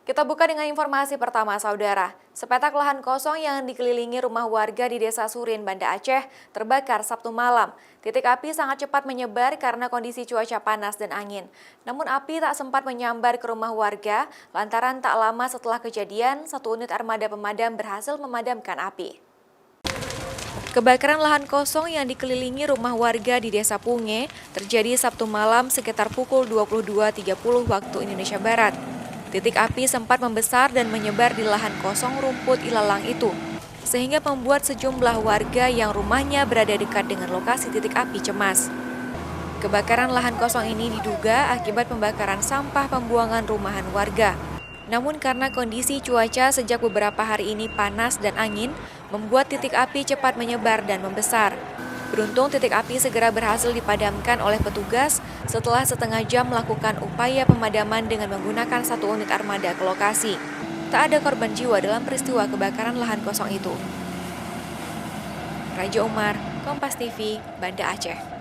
Kita buka dengan informasi pertama, Saudara. Sepetak lahan kosong yang dikelilingi rumah warga di Desa Surin, Banda Aceh, terbakar Sabtu malam. Titik api sangat cepat menyebar karena kondisi cuaca panas dan angin. Namun api tak sempat menyambar ke rumah warga, lantaran tak lama setelah kejadian, satu unit armada pemadam berhasil memadamkan api. Kebakaran lahan kosong yang dikelilingi rumah warga di Desa Punge terjadi Sabtu malam sekitar pukul 22.30 waktu Indonesia Barat. Titik api sempat membesar dan menyebar di lahan kosong rumput ilalang itu, sehingga membuat sejumlah warga yang rumahnya berada dekat dengan lokasi titik api cemas. Kebakaran lahan kosong ini diduga akibat pembakaran sampah pembuangan rumahan warga. Namun karena kondisi cuaca sejak beberapa hari ini panas dan angin, membuat titik api cepat menyebar dan membesar. Beruntung titik api segera berhasil dipadamkan oleh petugas setelah setengah jam melakukan upaya pemadaman dengan menggunakan satu unit armada ke lokasi. Tak ada korban jiwa dalam peristiwa kebakaran lahan kosong itu. Raja Umar, Kompas TV, Banda Aceh.